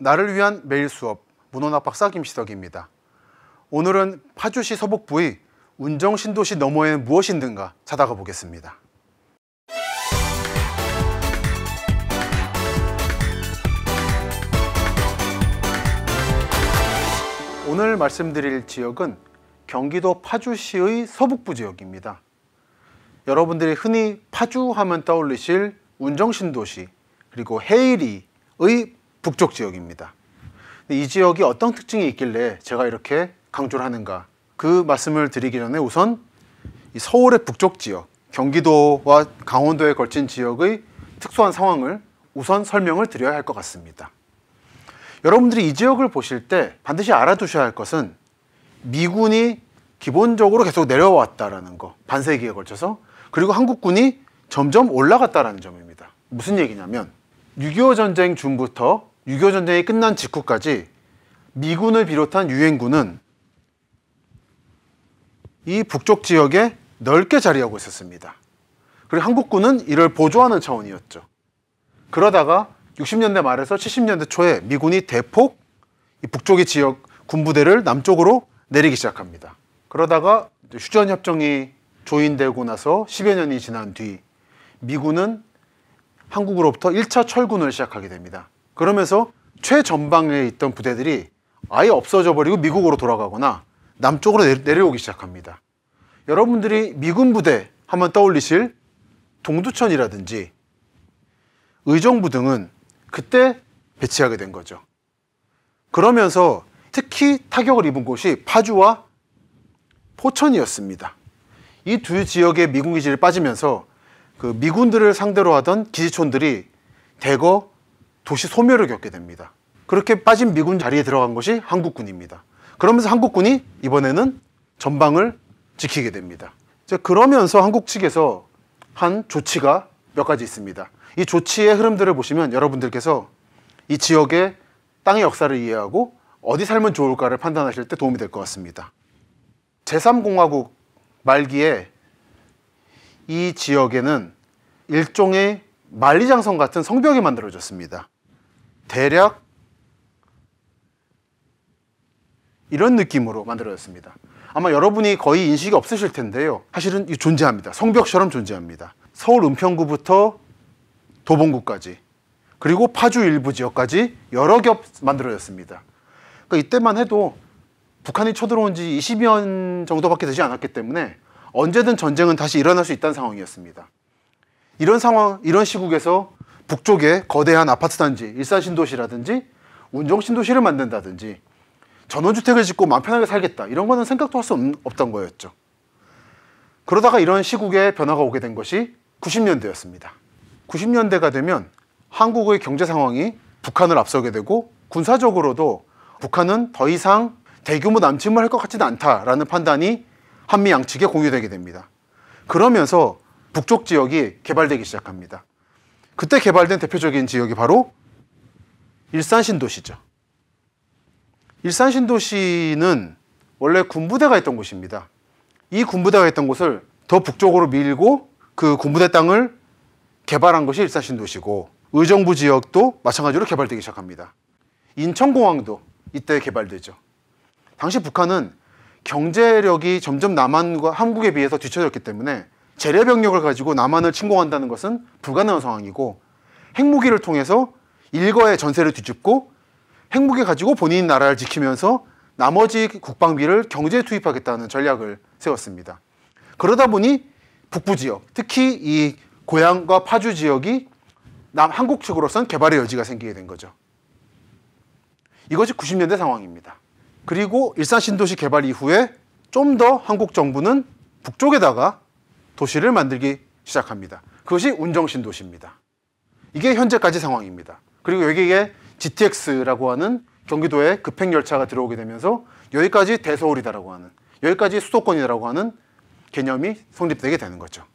나를 위한 매일 수업 문헌학 박사 김시덕입니다. 오늘은 파주시 서북부의 운정신도시 너머에는 무엇이 있는가 찾아가 보겠습니다. 오늘 말씀드릴 지역은 경기도 파주시의 서북부 지역입니다. 여러분들이 흔히 파주 하면 떠올리실 운정신도시 그리고 해일이의 북쪽 지역입니다. 이 지역이 어떤 특징이 있길래 제가 이렇게 강조를 하는가, 그 말씀을 드리기 전에 우선 이 서울의 북쪽 지역, 경기도와 강원도에 걸친 지역의 특수한 상황을 우선 설명을 드려야 할 것 같습니다. 여러분들이 이 지역을 보실 때 반드시 알아두셔야 할 것은 미군이 기본적으로 계속 내려왔다라는 거, 반세기에 걸쳐서, 그리고 한국군이 점점 올라갔다라는 점입니다. 무슨 얘기냐면 6.25 전쟁 중부터 6.25 전쟁이 끝난 직후까지 미군을 비롯한 유엔군은 이 북쪽 지역에 넓게 자리하고 있었습니다. 그리고 한국군은 이를 보조하는 차원이었죠. 그러다가 60년대 말에서 70년대 초에 미군이 대폭 이 북쪽의 지역 군부대를 남쪽으로 내리기 시작합니다. 그러다가 휴전협정이 조인되고 나서 10여 년이 지난 뒤 미군은 한국으로부터 1차 철군을 시작하게 됩니다. 그러면서 최전방에 있던 부대들이 아예 없어져 버리고 미국으로 돌아가거나 남쪽으로 내려오기 시작합니다. 여러분들이 미군 부대 하면 떠올리실 동두천이라든지 의정부 등은 그때 배치하게 된 거죠. 그러면서 특히 타격을 입은 곳이 파주와 포천이었습니다. 이 두 지역의 미군 기지를 빠지면서 그 미군들을 상대로 하던 기지촌들이 대거 도시 소멸을 겪게 됩니다. 그렇게 빠진 미군 자리에 들어간 것이 한국군입니다. 그러면서 한국군이 이번에는 전방을 지키게 됩니다. 그러면서 한국 측에서 한 조치가 몇 가지 있습니다. 이 조치의 흐름들을 보시면 여러분들께서 이 지역의 땅의 역사를 이해하고 어디 살면 좋을까를 판단하실 때 도움이 될 것 같습니다. 제3공화국 말기에 이 지역에는 일종의 만리장성 같은 성벽이 만들어졌습니다. 대략 이런 느낌으로 만들어졌습니다. 아마 여러분이 거의 인식이 없으실 텐데요. 사실은 존재합니다. 성벽처럼 존재합니다. 서울 은평구부터 도봉구까지, 그리고 파주 일부 지역까지 여러 겹 만들어졌습니다. 그러니까 이때만 해도 북한이 쳐들어온 지 20여 년 정도밖에 되지 않았기 때문에 언제든 전쟁은 다시 일어날 수 있다는 상황이었습니다. 이런 상황, 이런 시국에서 북쪽에 거대한 아파트 단지, 일산신도시라든지 운정신도시를 만든다든지 전원주택을 짓고 마음 편하게 살겠다, 이런 거는 생각도 할 수 없던 거였죠. 그러다가 이런 시국에 변화가 오게 된 것이 90년대였습니다. 90년대가 되면 한국의 경제 상황이 북한을 앞서게 되고 군사적으로도 북한은 더 이상 대규모 남침을 할 것 같지는 않다라는 판단이 한미 양측에 공유되게 됩니다. 그러면서 북쪽 지역이 개발되기 시작합니다. 그때 개발된 대표적인 지역이 바로 일산신도시죠. 일산신도시는 원래 군부대가 있던 곳입니다. 이 군부대가 있던 곳을 더 북쪽으로 밀고 그 군부대 땅을 개발한 것이 일산신도시고, 의정부 지역도 마찬가지로 개발되기 시작합니다. 인천공항도 이때 개발되죠. 당시 북한은 경제력이 점점 남한과 한국에 비해서 뒤처졌기 때문에 재래 병력을 가지고 남한을 침공한다는 것은 불가능한 상황이고, 핵무기를 통해서 일거의 전세를 뒤집고 핵무기 가지고 본인 나라를 지키면서 나머지 국방비를 경제에 투입하겠다는 전략을 세웠습니다. 그러다 보니 북부 지역, 특히 이 고향과 파주 지역이 한국 측으로선 개발의 여지가 생기게 된 거죠. 이것이 90년대 상황입니다. 그리고 일산신도시 개발 이후에 좀 더 한국 정부는 북쪽에다가 도시를 만들기 시작합니다. 그것이 운정신도시입니다. 이게 현재까지 상황입니다. 그리고 여기에 GTX라고 하는 경기도에 급행열차가 들어오게 되면서 여기까지 대서울이다라고 하는, 여기까지 수도권이라고 하는 개념이 성립되게 되는 거죠.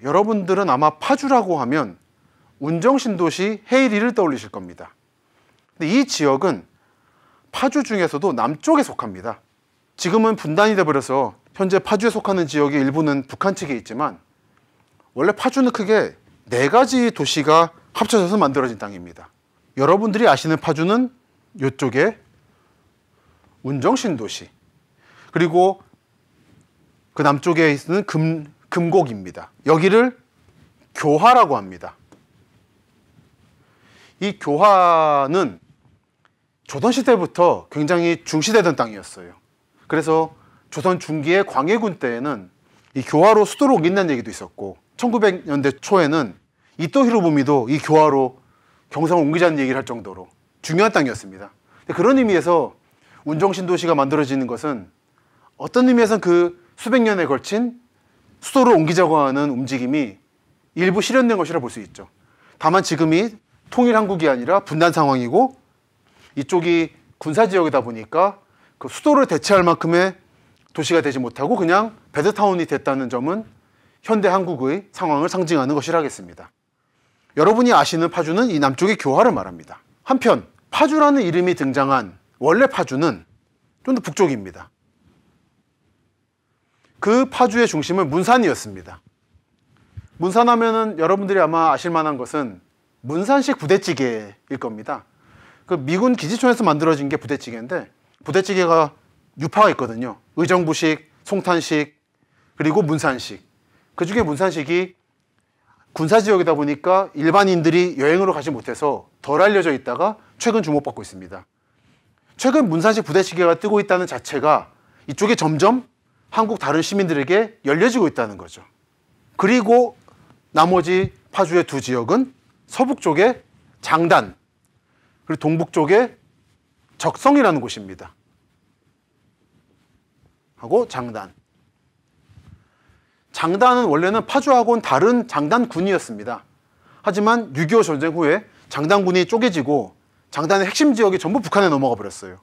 여러분들은 아마 파주라고 하면 운정신도시 해일이를 떠올리실 겁니다. 근데 이 지역은 파주 중에서도 남쪽에 속합니다. 지금은 분단이 돼버려서 현재 파주에 속하는 지역의 일부는 북한 측에 있지만 원래 파주는 크게 4가지 도시가 합쳐져서 만들어진 땅입니다. 여러분들이 아시는 파주는 이쪽에 운정신도시, 그리고 그 남쪽에 있는 금곡입니다. 여기를 교화라고 합니다. 이 교화는 조선시대부터 굉장히 중시되던 땅이었어요. 그래서 조선 중기의 광해군 때에는 이 교화로 수도로 옮긴다는 얘기도 있었고, 1900년대 초에는 이토 히로부미도 이 교화로 경성을 옮기자는 얘기를 할 정도로 중요한 땅이었습니다. 그런 의미에서 운정신도시가 만들어지는 것은 어떤 의미에서는 그 수백 년에 걸친 수도를 옮기자고 하는 움직임이 일부 실현된 것이라 볼 수 있죠. 다만 지금이 통일한국이 아니라 분단 상황이고 이쪽이 군사지역이다 보니까 그 수도를 대체할 만큼의 도시가 되지 못하고 그냥 배드타운이 됐다는 점은 현대 한국의 상황을 상징하는 것이라 하겠습니다. 여러분이 아시는 파주는 이 남쪽의 교화를 말합니다. 한편 파주라는 이름이 등장한 원래 파주는 좀 더 북쪽입니다. 그 파주의 중심은 문산이었습니다. 문산하면은 여러분들이 아마 아실 만한 것은 문산식 부대찌개일 겁니다. 그 미군 기지촌에서 만들어진 게 부대찌개인데, 부대찌개가 유파가 있거든요. 의정부식, 송탄식, 그리고 문산식. 그 중에 문산식이 군사지역이다 보니까 일반인들이 여행으로 가지 못해서 덜 알려져 있다가 최근 주목받고 있습니다. 최근 문산식 부대찌개가 뜨고 있다는 자체가 이쪽에 점점 한국 다른 시민들에게 열려지고 있다는 거죠. 그리고 나머지 파주의 두 지역은 서북 쪽에 장단, 그리고 동북 쪽에 적성이라는 곳입니다. 하고 장단. 장단은 원래는 파주하고는 다른 장단군이었습니다. 하지만 6.25 전쟁 후에 장단군이 쪼개지고 장단의 핵심 지역이 전부 북한에 넘어가 버렸어요.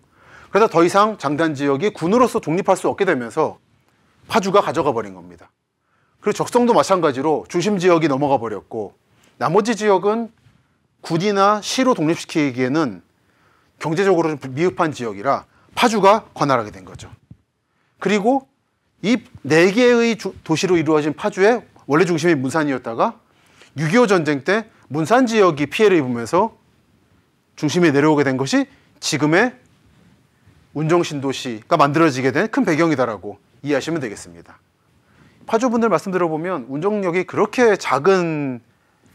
그래서 더 이상 장단 지역이 군으로서 독립할 수 없게 되면서 파주가 가져가 버린 겁니다. 그리고 적성도 마찬가지로 중심 지역이 넘어가 버렸고, 나머지 지역은 군이나 시로 독립시키기에는 경제적으로 좀 미흡한 지역이라 파주가 관할하게 된 거죠. 그리고 이 4개의 도시로 이루어진 파주의 원래 중심이 문산이었다가 6.25 전쟁 때 문산 지역이 피해를 입으면서 중심이 내려오게 된 것이 지금의 운정신도시가 만들어지게 된 큰 배경이다라고 이해하시면 되겠습니다. 파주분들 말씀 들어보면 운정역이 그렇게 작은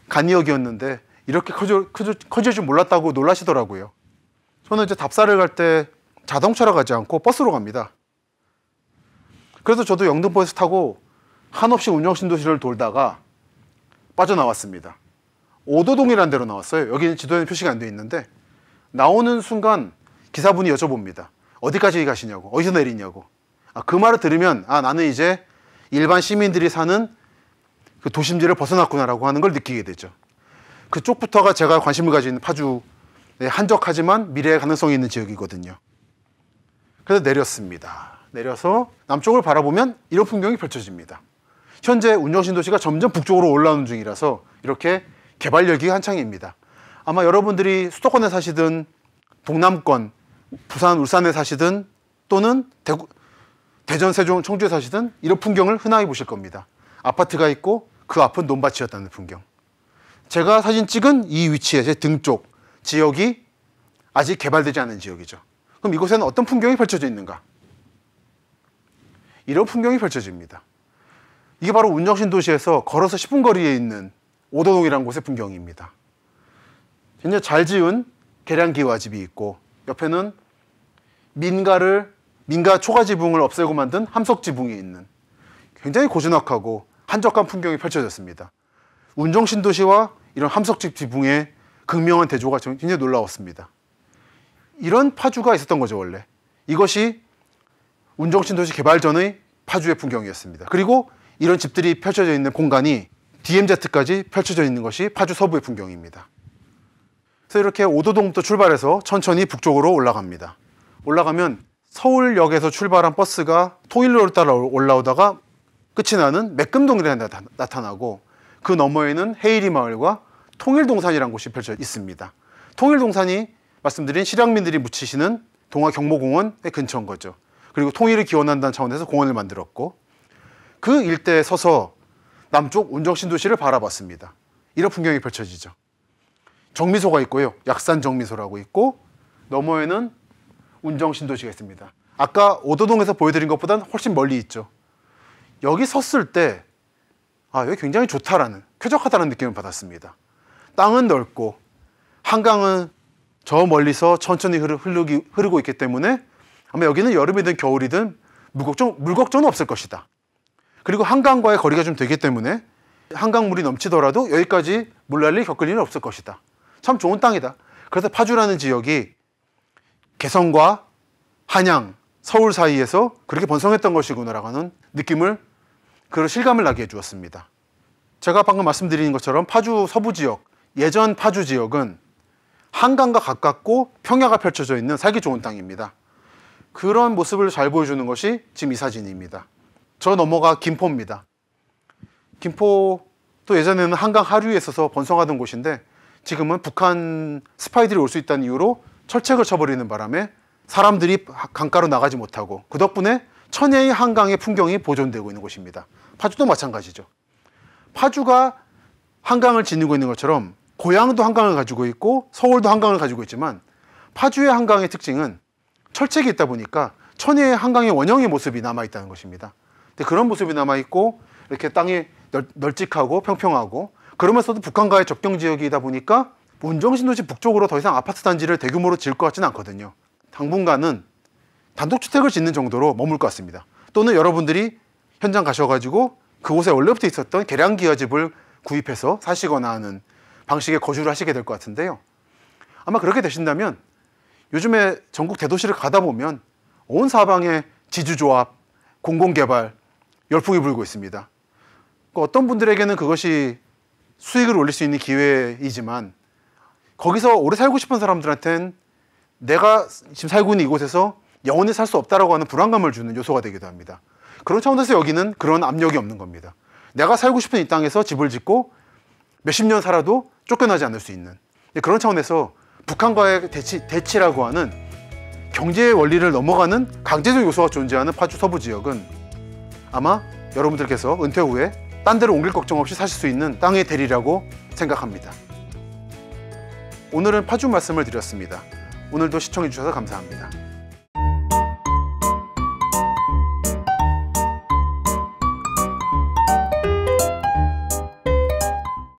간이역이었는데 이렇게 커질 줄 몰랐다고 놀라시더라고요. 저는 이제 답사를 갈 때 자동차로 가지 않고 버스로 갑니다. 그래서 저도 영등포에서 타고 한없이 운정신도시를 돌다가 빠져나왔습니다. 오도동이라는 데로 나왔어요. 여기는 지도에는 표시가 안 되어 있는데, 나오는 순간 기사분이 여쭤봅니다. 어디까지 가시냐고, 어디서 내리냐고. 그 말을 들으면 나는 이제 일반 시민들이 사는 그 도심지를 벗어났구나라고 하는 걸 느끼게 되죠. 그쪽부터가 제가 관심을 가지고 있는 파주의 한적하지만 미래의 가능성이 있는 지역이거든요. 그래서 내렸습니다. 내려서 남쪽을 바라보면 이런 풍경이 펼쳐집니다. 현재 운정신도시가 점점 북쪽으로 올라오는 중이라서 이렇게 개발열기가 한창입니다. 아마 여러분들이 수도권에 사시든 동남권, 부산, 울산에 사시든 또는 대전, 세종, 청주에 사시든 이런 풍경을 흔하게 보실 겁니다. 아파트가 있고 그 앞은 논밭이었다는 풍경. 제가 사진 찍은 이 위치에 제 등 쪽 지역이 아직 개발되지 않은 지역이죠. 그럼 이곳에는 어떤 풍경이 펼쳐져 있는가? 이런 풍경이 펼쳐집니다. 이게 바로 운정신도시에서 걸어서 10분 거리에 있는 오도동이라는 곳의 풍경입니다. 굉장히 잘 지은 계량기와집이 있고, 옆에는 민가 초가지붕을 없애고 만든 함석지붕이 있는 굉장히 고즈넉하고 한적한 풍경이 펼쳐졌습니다. 운정신도시와 이런 함석지붕의 극명한 대조가 굉장히 놀라웠습니다. 이런 파주가 있었던 거죠, 원래. 이것이 운정신도시 개발 전의 파주의 풍경이었습니다. 그리고 이런 집들이 펼쳐져 있는 공간이 DMZ까지 펼쳐져 있는 것이 파주 서부의 풍경입니다. 그래서 이렇게 오도동부터 출발해서 천천히 북쪽으로 올라갑니다. 올라가면 서울역에서 출발한 버스가 통일로를 따라 올라오다가 끝이 나는 매금동이라는 데가 나타나고, 그 너머에는 헤이리 마을과 통일동산이라는 곳이 펼쳐 있습니다. 통일동산이 말씀드린 실향민들이 묻히시는 동화 경모공원의 근처인 거죠. 그리고 통일을 기원한다는 차원에서 공원을 만들었고, 그 일대에 서서 남쪽 운정신도시를 바라봤습니다. 이런 풍경이 펼쳐지죠. 정미소가 있고요. 약산 정미소라고 있고 너머에는 운정 신도시가 있습니다. 아까 오도동에서 보여드린 것보다는 훨씬 멀리 있죠. 여기 섰을 때 여기 굉장히 좋다라는, 쾌적하다는 느낌을 받았습니다. 땅은 넓고 한강은 저 멀리서 천천히 흐르고 있기 때문에 아마 여기는 여름이든 겨울이든 물 걱정은 없을 것이다. 그리고 한강과의 거리가 좀 되기 때문에 한강물이 넘치더라도 여기까지 물난리 겪을 일은 없을 것이다. 참 좋은 땅이다. 그래서 파주라는 지역이 개성과 한양, 서울 사이에서 그렇게 번성했던 것이구나라고 하는 느낌을, 그런 실감을 나게 해주었습니다. 제가 방금 말씀드린 것처럼 파주 서부 지역, 예전 파주 지역은 한강과 가깝고 평야가 펼쳐져 있는 살기 좋은 땅입니다. 그런 모습을 잘 보여주는 것이 지금 이 사진입니다. 저 너머가 김포입니다. 김포도 예전에는 한강 하류에 있어서 번성하던 곳인데 지금은 북한 스파이들이 올 수 있다는 이유로 철책을 쳐버리는 바람에 사람들이 강가로 나가지 못하고, 그 덕분에 천혜의 한강의 풍경이 보존되고 있는 곳입니다. 파주도 마찬가지죠. 파주가 한강을 지니고 있는 것처럼 고향도 한강을 가지고 있고 서울도 한강을 가지고 있지만 파주의 한강의 특징은 철책이 있다 보니까 천혜의 한강의 원형의 모습이 남아있다는 것입니다. 근데 그런 모습이 남아있고 이렇게 땅이 널찍하고 평평하고, 그러면서도 북한과의 접경 지역이다 보니까 운정신도시 북쪽으로 더 이상 아파트 단지를 대규모로 지을 것 같지는 않거든요. 당분간은 단독주택을 짓는 정도로 머물 것 같습니다. 또는 여러분들이 현장 가셔가지고 그곳에 원래부터 있었던 계량기와집을 구입해서 사시거나 하는 방식의 거주를 하시게 될 것 같은데요. 아마 그렇게 되신다면 요즘에 전국 대도시를 가다 보면 온 사방에 지주조합, 공공개발 열풍이 불고 있습니다. 어떤 분들에게는 그것이 수익을 올릴 수 있는 기회이지만 거기서 오래 살고 싶은 사람들한테는 내가 지금 살고 있는 이곳에서 영원히 살 수 없다라고 하는 불안감을 주는 요소가 되기도 합니다. 그런 차원에서 여기는 그런 압력이 없는 겁니다. 내가 살고 싶은 이 땅에서 집을 짓고 몇십 년 살아도 쫓겨나지 않을 수 있는, 그런 차원에서 북한과의 대치라고 하는 경제의 원리를 넘어가는 강제적 요소가 존재하는 파주 서부 지역은 아마 여러분들께서 은퇴 후에 딴 데로 옮길 걱정 없이 사실 수 있는 땅의 대리라고 생각합니다. 오늘은 파주 말씀을 드렸습니다. 오늘도 시청해 주셔서 감사합니다.